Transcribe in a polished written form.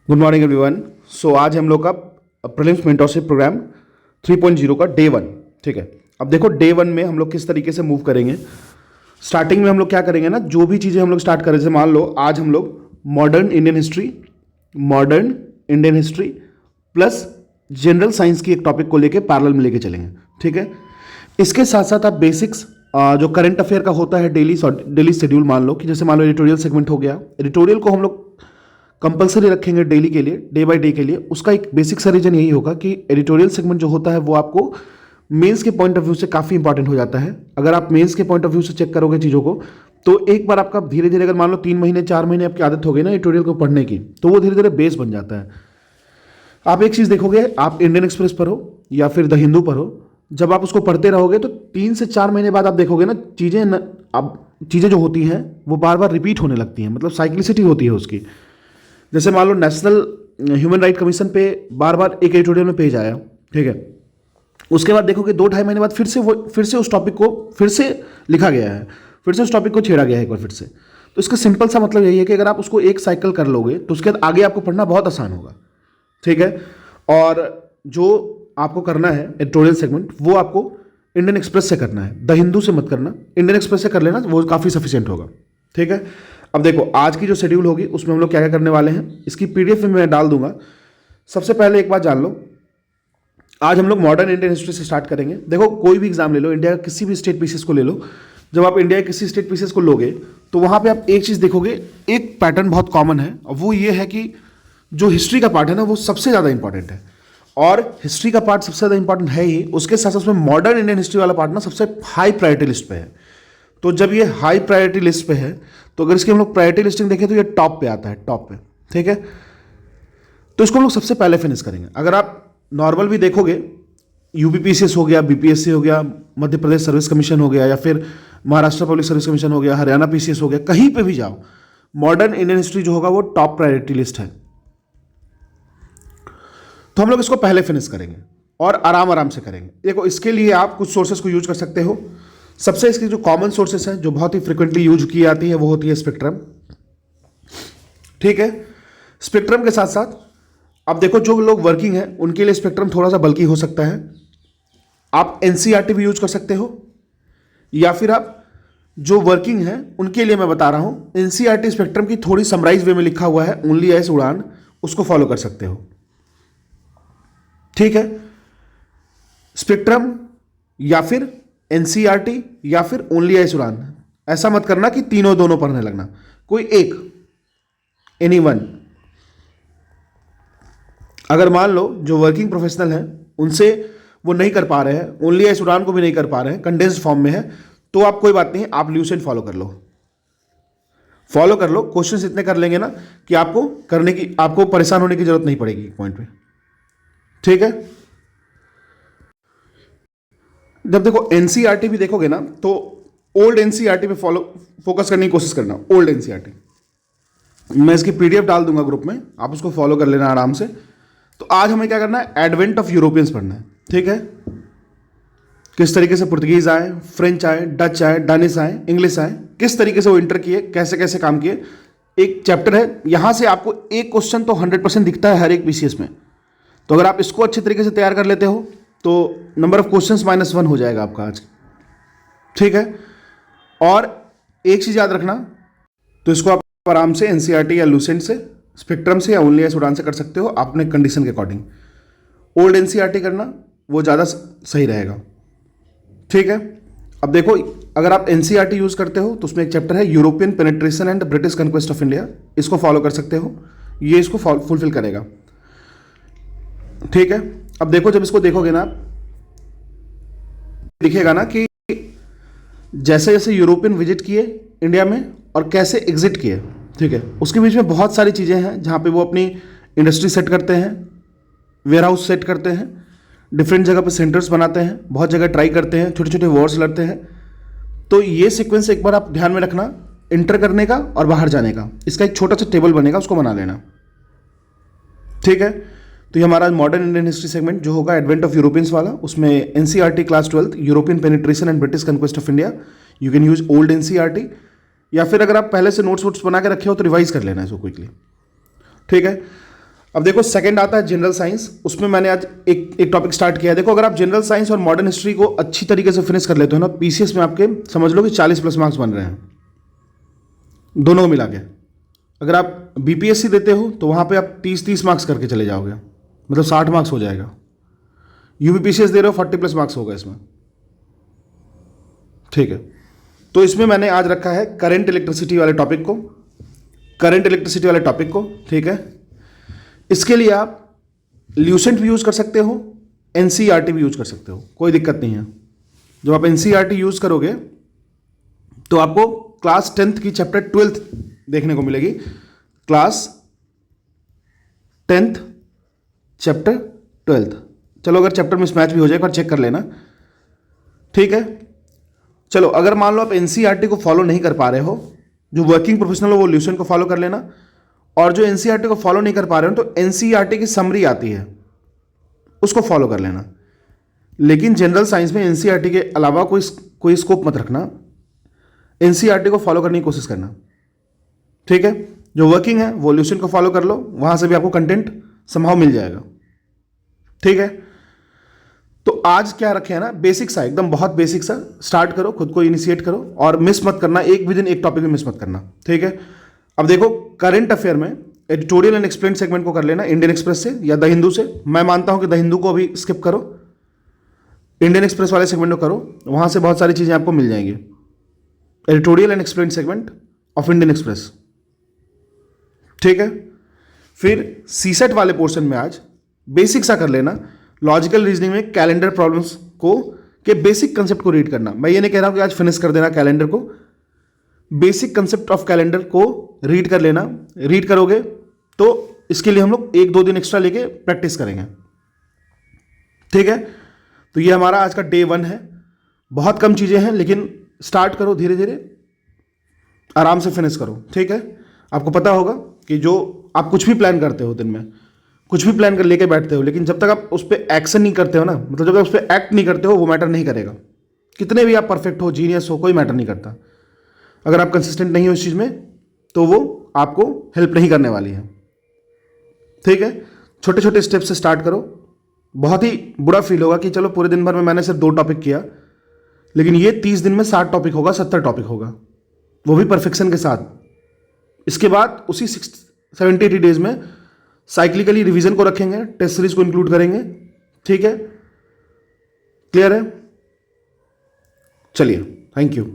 Good morning everyone. सो आज हम लोग का प्रीलिम्स मेंटरशिप प्रोग्राम 3.0 का डे 1। ठीक है, अब देखो डे 1 में हम लोग किस तरीके से मूव करेंगे। स्टार्टिंग में हम लोग क्या करेंगे ना, जो भी चीज़ें हम लोग स्टार्ट करें, जैसे मान लो आज हम लोग modern Indian history plus general science की एक टॉपिक को लेके पैरेलल में लेके चलेंगे। ठीक है, इसके साथ साथ आप बेसिक्स जो करंट अफेयर का होता है डेली शेड्यूल, मान लो कि जैसे मान लो एडिटोरियल सेगमेंट हो गया, एडिटोरियल को हम लोग कंपलसरी रखेंगे डेली के लिए, डे बाय डे के लिए। उसका एक बेसिक सा रीजन यही होगा कि एडिटोरियल सेगमेंट जो होता है वो आपको मेंस के पॉइंट ऑफ व्यू से काफ़ी इंपॉर्टेंट हो जाता है। अगर आप मेंस के पॉइंट ऑफ व्यू से चेक करोगे चीज़ों को, तो एक बार आपका धीरे धीरे, अगर मान लो 3 महीने 4 महीने आपकी आदत हो गई ना एडिटोरियल को पढ़ने की, तो वो धीरे धीरे बेस बन जाता है। आप एक चीज़ देखोगे, आप इंडियन एक्सप्रेस पढ़ो या फिर द हिंदू पढ़ो, जब आप उसको पढ़ते रहोगे तो 3 से 4 महीने बाद आप देखोगे ना चीज़ें जो होती हैं वो बार बार रिपीट होने लगती हैं, मतलब साइक्लिसिटी होती है उसकी। जैसे मान लो नेशनल ह्यूमन राइट कमीशन पे बार बार एक एडिटोरियल में पेज आया, ठीक है, उसके बाद देखोगे 2-2.5 महीने बाद फिर से उस टॉपिक को फिर से लिखा गया है, फिर से उस टॉपिक को छेड़ा गया है एक बार फिर से। तो इसका सिंपल सा मतलब यही है कि अगर आप उसको एक साइकिल कर लोगे तो उसके बाद आगे आपको पढ़ना बहुत आसान होगा। ठीक है, और जो आपको करना है एडिटोरियल सेगमेंट वो आपको इंडियन एक्सप्रेस से करना है, द हिंदू से मत करना, इंडियन एक्सप्रेस से कर लेना, वो काफ़ी सफिशिएंट होगा। ठीक है, अब देखो आज की जो शेड्यूल होगी उसमें हम लोग क्या क्या करने वाले हैं, इसकी पीडीएफ में मैं डाल दूंगा। सबसे पहले एक बात जान लो, आज हम लोग मॉडर्न इंडियन हिस्ट्री से स्टार्ट करेंगे। देखो कोई भी एग्जाम ले लो, इंडिया का किसी भी स्टेट पीसेस को ले लो, जब आप इंडिया के किसी स्टेट पीसेस को लोगे तो वहाँ पे आप एक चीज़ देखोगे, एक पैटर्न बहुत कॉमन है, और वो ये है कि जो हिस्ट्री का पार्ट है ना वो सबसे ज़्यादा इंपॉर्टेंट है। और हिस्ट्री का पार्ट सबसे ज़्यादा इंपॉर्टेंट है ही, उसके साथ साथ उसमें मॉडर्न इंडियन हिस्ट्री वाला पार्ट ना सबसे हाई प्रायोरिटी लिस्ट पे है। तो जब ये हाई प्रायोरिटी लिस्ट पे है तो अगर इसकी हम लोग प्रायोरिटी लिस्टिंग देखें तो ये टॉप पे आता है, टॉप पे। ठीक है, तो इसको हम लोग सबसे पहले फिनिश करेंगे। अगर आप नॉर्मल भी देखोगे, यूपीपीसीएस हो गया, बीपीएससी हो गया, मध्य प्रदेश सर्विस कमीशन हो गया, या फिर महाराष्ट्र पब्लिक सर्विस कमीशन हो गया, हरियाणा पीसीएस हो गया, कहीं पे भी जाओ, मॉडर्न इंडियन हिस्ट्री जो होगा वो टॉप प्रायोरिटी लिस्ट है। तो हम लोग इसको पहले फिनिश करेंगे और आराम आराम से करेंगे। देखो इसके लिए आप कुछ सोर्सेस को यूज कर सकते हो। सबसे इसकी जो कॉमन सोर्सेस हैं, जो बहुत ही फ्रिक्वेंटली यूज की जाती है, वो होती है स्पेक्ट्रम। ठीक है, स्पेक्ट्रम के साथ साथ अब देखो जो लोग वर्किंग हैं उनके लिए स्पेक्ट्रम थोड़ा सा बल्कि हो सकता है। आप एनसीईआरटी भी यूज कर सकते हो, या फिर आप जो वर्किंग हैं उनके लिए मैं बता रहा हूं एनसीईआरटी स्पेक्ट्रम की थोड़ी समराइज वे में लिखा हुआ है, ओनली एस उड़ान, उसको फॉलो कर सकते हो। ठीक है, स्पेक्ट्रम या फिर एनसीईआरटी या फिर ओनली एस उड़ान, ऐसा मत करना कि तीनों दोनों पढ़ने लगना, कोई एक, एनी वन। अगर मान लो जो वर्किंग प्रोफेशनल हैं उनसे वो नहीं कर पा रहे हैं, ओनली एस उड़ान को भी नहीं कर पा रहे हैं, कंडेंस्ड फॉर्म में है, तो आप कोई बात नहीं, आप ल्यूसेंट फॉलो कर लो, फॉलो कर लो। क्वेश्चंस इतने कर लेंगे ना कि आपको परेशान होने की जरूरत नहीं पड़ेगी पॉइंट पे। ठीक है, जब देखो एनसीईआरटी भी देखोगे ना तो ओल्ड एनसीईआरटी पे फोकस करने की कोशिश करना, ओल्ड एनसीईआरटी। मैं इसकी पीडीएफ डाल दूंगा ग्रुप में, आप उसको फॉलो कर लेना आराम से। तो आज हमें क्या करना है, एडवेंट ऑफ यूरोपियंस पढ़ना है। ठीक है, किस तरीके से पुर्तगीज आए, फ्रेंच आए, डच आए, डानिश आए, इंग्लिश आए, किस तरीके से वो इंटर किए, कैसे कैसे काम किए, एक चैप्टर है। यहां से आपको एक क्वेश्चन तो 100% दिखता है हर एक बीसीएस में। तो अगर आप इसको अच्छे तरीके से तैयार कर लेते हो तो नंबर ऑफ क्वेश्चंस -1 हो जाएगा आपका आज। ठीक है, और एक चीज याद रखना, तो इसको आप आराम से एनसीईआरटी या लूसेंट से, स्पेक्ट्रम से या ओनली एस उड़ान से कर सकते हो, आप अपने कंडीशन के अकॉर्डिंग। ओल्ड एनसीईआरटी करना वो ज़्यादा सही रहेगा। ठीक है, अब देखो अगर आप एनसीईआरटी यूज करते हो तो उसमें एक चैप्टर है European penetration and British conquest of India, इसको फॉलो कर सकते हो, ये इसको फुलफिल करेगा। ठीक है, अब देखो जब इसको देखोगे ना, दिखेगा ना कि जैसे जैसे यूरोपियन विजिट किए इंडिया में और कैसे एग्जिट किए, ठीक है, उसके बीच में बहुत सारी चीज़ें हैं जहाँ पे वो अपनी इंडस्ट्री सेट करते हैं, वेयर हाउस सेट करते हैं, डिफरेंट जगह पे सेंटर्स बनाते हैं, बहुत जगह ट्राई करते हैं, छोटे छोटे वॉर्स लड़ते हैं। तो ये सीक्वेंस एक बार आप ध्यान में रखना, इंटर करने का और बाहर जाने का, इसका एक छोटा सा टेबल बनेगा, उसको बना लेना। ठीक है, तो ये हमारा मॉडर्न इंडियन हिस्ट्री सेगमेंट जो होगा एडवेंट ऑफ यूरोपियंस वाला, उसमें NCERT class 12 European penetration and British conquest of India, you can use old NCERT, या फिर अगर आप पहले से नोट्स वोट्स बना के रखे हो तो रिवाइज कर लेना इसको क्विकली। ठीक है, अब देखो सेकंड आता है जनरल साइंस, उसमें मैंने आज एक टॉपिक स्टार्ट किया है। देखो अगर आप जनरल साइंस और मॉडर्न हिस्ट्री को अच्छी तरीके से फिनिश कर लेते हो ना, पीसीएस में आपके समझ लो कि 40+ मार्क्स बन रहे हैं दोनों को मिला के। अगर आप बीपीएससी देते हो तो वहाँ पे आप 30 मार्क्स करके चले जाओगे, मतलब 60 मार्क्स हो जाएगा। यूपीपीसीएस दे रहे हो 40+ मार्क्स होगा इसमें, ठीक है। तो इसमें मैंने आज रखा है करंट इलेक्ट्रिसिटी वाले टॉपिक को, ठीक है। इसके लिए आप ल्यूसेंट भी यूज़ कर सकते हो, एनसीईआरटी भी यूज़ कर सकते हो, कोई दिक्कत नहीं है। जब आप एनसीईआरटी यूज़ करोगे तो आपको क्लास 10th की चैप्टर 12th देखने को मिलेगी। Class 10th chapter 12th। चलो अगर चैप्टर मिसमैच भी हो जाए एक बार चेक कर लेना, ठीक है। चलो अगर मान लो आप एनसीईआरटी को फॉलो नहीं कर पा रहे हो, जो वर्किंग प्रोफेशनल हो वो ल्यूसेंट को फॉलो कर लेना, और जो एनसीईआरटी को फॉलो नहीं कर पा रहे हो तो एनसीईआरटी की समरी आती है उसको फॉलो कर लेना। लेकिन जनरल साइंस में एनसीईआरटी के अलावा कोई स्कोप मत रखना, एनसीईआरटी को फॉलो करने की कोशिश करना, ठीक है। जो वर्किंग है वो ल्यूसेंट को फॉलो कर लो, वहां से भी आपको कंटेंट समहाउ मिल जाएगा, ठीक है। तो आज क्या रखे है ना, बेसिक सा, एकदम बहुत बेसिक सा स्टार्ट करो, खुद को इनिशिएट करो और मिस मत करना, एक भी दिन एक टॉपिक में मिस मत करना, ठीक है। अब देखो करंट अफेयर में एडिटोरियल एंड एक्सप्लेन सेगमेंट को कर लेना इंडियन एक्सप्रेस से या द हिंदू से। मैं मानता हूं कि द हिंदू को अभी स्किप करो, इंडियन एक्सप्रेस वाले सेगमेंट को करो, वहां से बहुत सारी चीजें आपको मिल जाएंगी। Editorial and explain segment of Indian express, ठीक है। फिर सीसेट वाले पोर्शन में आज बेसिक सा कर लेना, लॉजिकल रीजनिंग में कैलेंडर प्रॉब्लम्स को के बेसिक कंसेप्ट को रीड करना। मैं ये नहीं कह रहा हूं कि आज फिनिश कर देना कैलेंडर को, बेसिक कंसेप्ट ऑफ कैलेंडर को रीड कर लेना। रीड करोगे तो इसके लिए हम लोग 1-2 दिन एक्स्ट्रा लेके प्रैक्टिस करेंगे, ठीक है। तो ये हमारा आज का डे 1 है। बहुत कम चीजें हैं लेकिन स्टार्ट करो, धीरे धीरे आराम से फिनिश करो, ठीक है। आपको पता होगा कि जो आप कुछ भी प्लान करते हो दिन में, कुछ भी प्लान कर लेके बैठते हो, लेकिन जब तक आप उस पर एक्शन नहीं करते हो ना, मतलब जब तक उस पर एक्ट नहीं करते हो, वो मैटर नहीं करेगा। कितने भी आप परफेक्ट हो, जीनियस हो, कोई मैटर नहीं करता। अगर आप कंसिस्टेंट नहीं हो इस चीज़ में तो वो आपको हेल्प नहीं करने वाली है, ठीक है। छोटे छोटे स्टेप से स्टार्ट करो। बहुत ही बुरा फील होगा कि चलो पूरे दिन भर में मैंने सिर्फ 2 टॉपिक किया, लेकिन ये 30 दिन में 60 टॉपिक होगा, 70 टॉपिक होगा, वो भी परफेक्शन के साथ। इसके बाद उसी 70-80 डेज में साइक्लिकली रिवीजन को रखेंगे, टेस्ट सीरीज को इंक्लूड करेंगे, ठीक है। क्लियर है? चलिए, थैंक यू।